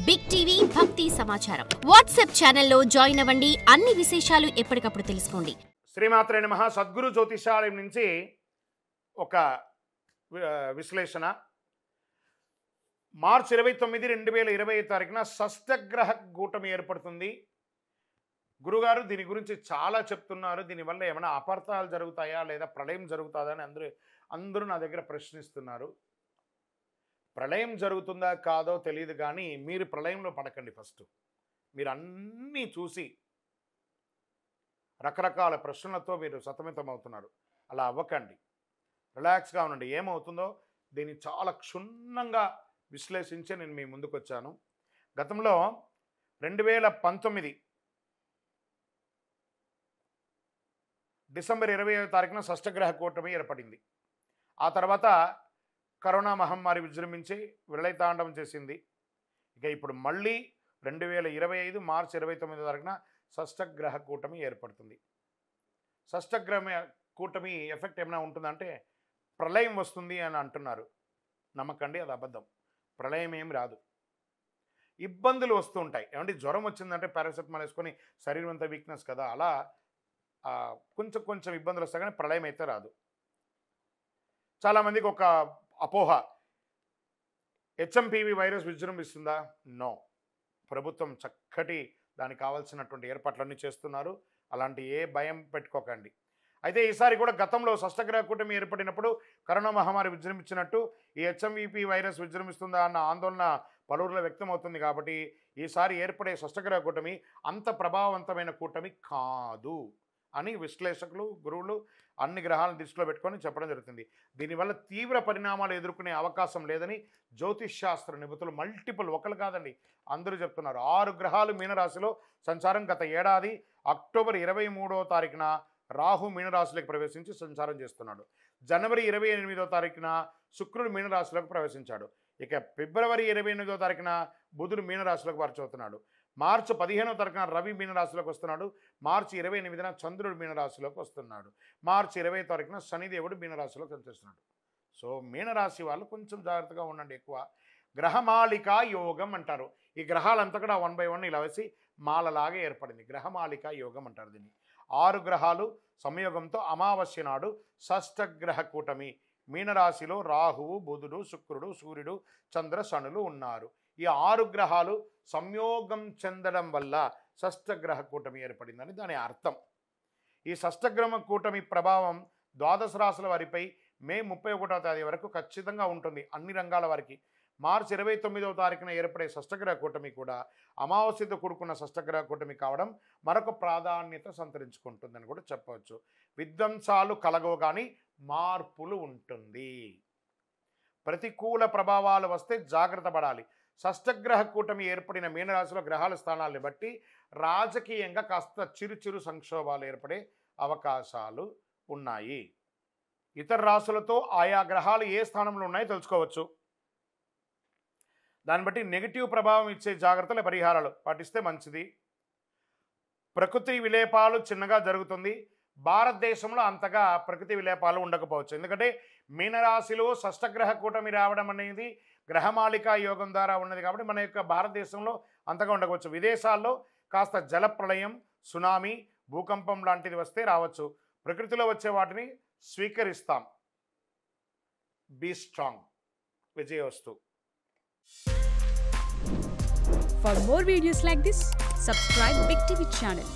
Big TV భక్తి సమాచారం WhatsApp ఛానల్లో జాయిన్ అవ్వండి. అన్ని విశేషాలు ఎప్పటికప్పుడు తెలుసుకోండి. శ్రీమాత్రే నమః. సద్గురు జ్యోతిషాలయం నుంచి ఒక విశ్లేషణ. మార్చి 29, 2020 తారీఖున షష్టగ్రహ కూటమి ఏర్పడుతుంది. గురుగారు దీని గురించి చాలా చెప్తున్నారు. దీనివల్ల ఏమైనా అపార్థాలు జరుగుతాయా లేదా ప్రళయం జరుగుతుందా అని అందరూ నా దగ్గర ప్రశ్నిస్తున్నారు. ప్రళయం జరుగుతుందా కాదో తెలియదు, కానీ మీరు ప్రళయంలో పడకండి. ఫస్ట్ మీరు అన్నీ చూసి రకరకాల ప్రశ్నలతో మీరు సతమతమవుతున్నారు. అలా అవ్వకండి, రిలాక్స్గా ఉండండి. ఏమవుతుందో దీన్ని చాలా క్షుణ్ణంగా విశ్లేషించి నేను మీ ముందుకు వచ్చాను. గతంలో 2019 డిసెంబర్ 20వ తారీఖున షష్టగ్రహ కూటమి ఏర్పడింది. ఆ తర్వాత కరోనా మహమ్మారి విజృంభించి విలయతాండవం చేసింది. ఇక ఇప్పుడు మళ్ళీ 2025 మార్చి 29వ తారీఖున షష్టగ్రహ కూటమి ఏర్పడుతుంది. షష్టగ్రహ కూటమి ఎఫెక్ట్ ఏమైనా ఉంటుందంటే ప్రళయం వస్తుంది అని అంటున్నారు. నమ్మకండి, అది అబద్ధం. ప్రళయం ఏం రాదు. ఇబ్బందులు వస్తూ ఉంటాయి. ఏమంటే జ్వరం వచ్చిందంటే పారాసెటమాల్ వేసుకొని శరీరం అంతా వీక్నెస్ కదా, అలా కొంచెం ఇబ్బందులు వస్తాయి, కానీ ప్రళయం అయితే రాదు. చాలామందికి ఒక అపోహ, హెచ్ఎంపీవీ వైరస్ విజృంభిస్తుందా? నో. ప్రభుత్వం చక్కటి దానికి కావాల్సినటువంటి ఏర్పాట్లన్నీ చేస్తున్నారు. అలాంటి ఏ భయం పెట్టుకోకండి. అయితే ఈసారి కూడా గతంలో షష్టగ్రహ కూటమి ఏర్పడినప్పుడు కరోనా మహమ్మారి విజృంభించినట్టు ఈ హెచ్ఎంవీపీ వైరస్ విజృంభిస్తుందా అన్న ఆందోళన పలువురిలో వ్యక్తమవుతుంది. కాబట్టి ఈసారి ఏర్పడే షష్టగ్రహ కూటమి అంత ప్రభావవంతమైన కూటమి కాదు అని విశ్లేషకులు, గురువులు అన్ని గ్రహాలను దృష్టిలో పెట్టుకొని చెప్పడం జరుగుతుంది. దీనివల్ల తీవ్ర పరిణామాలు ఎదుర్కొనే అవకాశం లేదని జ్యోతిష్శాస్త్ర నిపుణులు మల్టిపుల్, ఒకరు కాదండి అందరూ చెప్తున్నారు. 6 గ్రహాలు మీనరాశిలో సంచారం. గత ఏడాది అక్టోబర్ 23వ తారీఖున రాహు మీనరాశిలోకి ప్రవేశించి సంచారం చేస్తున్నాడు. జనవరి 28వ తారీఖున శుక్రుడు మీనరాశిలోకి ప్రవేశించాడు. ఇక ఫిబ్రవరి 28వ తారీఖున బుధుడు మీనరాశిలోకి మార్చవుతున్నాడు. మార్చి 15వ తారీఖున రవి మీనరాశిలోకి వస్తున్నాడు. మార్చి 28న చంద్రుడు మీనరాశిలోకి వస్తున్నాడు. మార్చి 20వ తారీఖున శనిదేవుడు మీనరాశిలోకి వచ్చేస్తున్నాడు. సో మీనరాశి వాళ్ళు కొంచెం జాగ్రత్తగా ఉండండి. ఎక్కువ గ్రహమాలిక యోగం అంటారు. ఈ గ్రహాలంతా కూడా 1 by 1 ఇలా వేసి మాలలాగా ఏర్పడింది. గ్రహమాలిక యోగం అంటారు దీన్ని. 6 గ్రహాలు సంయోగంతో అమావాస్య నాడు షష్టగ్రహ కూటమి మీనరాశిలో రాహువు, బుధుడు, శుక్రుడు, సూర్యుడు, చంద్ర, శనులు ఉన్నారు. ఈ 6 గ్రహాలు సంయోగం చెందడం వల్ల షష్టగ్రహ కూటమి ఏర్పడిందని దాని అర్థం. ఈ షష్టగ్రహ కూటమి ప్రభావం 12 రాశుల వారిపై మే 31వ తేదీ వరకు ఖచ్చితంగా ఉంటుంది, అన్ని రంగాల వారికి. మార్చి 29వ తారీఖున ఏర్పడే షష్టగ్రహ కూటమి కూడా అమావాస్యతో కూడుకున్న షష్టగ్రహ కూటమి కావడం మరొక ప్రాధాన్యత సంతరించుకుంటుందని కూడా చెప్పవచ్చు. విధ్వంసాలు కలగవు, కానీ మార్పులు ఉంటుంది. ప్రతికూల ప్రభావాలు వస్తే జాగ్రత్త పడాలి. షష్టగ్రహ కూటమి ఏర్పడిన మీనరాశిలో గ్రహాల స్థానాలను బట్టి రాజకీయంగా కాస్త చిరు సంక్షోభాలు ఏర్పడే అవకాశాలు ఉన్నాయి. ఇతర రాశులతో ఆయా గ్రహాలు ఏ స్థానంలో ఉన్నాయో తెలుసుకోవచ్చు. దాన్ని బట్టి నెగిటివ్ ప్రభావం ఇచ్చే జాగ్రత్తల పరిహారాలు పాటిస్తే మంచిది. ప్రకృతి విలేపాలు చిన్నగా జరుగుతుంది. భారతదేశంలో అంతగా ప్రకృతి విలేపాలు ఉండకపోవచ్చు. ఎందుకంటే మీనరాశిలో షష్టగ్రహ కూటమి రావడం అనేది గ్రహమాలిక యోగం ద్వారా ఉన్నది కాబట్టి మన యొక్క భారతదేశంలో అంతగా ఉండకపోవచ్చు. విదేశాల్లో కాస్త జలప్రళయం, సునామీ, భూకంపం లాంటిది వస్తే రావచ్చు. ప్రకృతిలో వచ్చే వాటిని స్వీకరిస్తాం. Be strong. విజయోస్తు. For more videos like this, subscribe Big TV channel.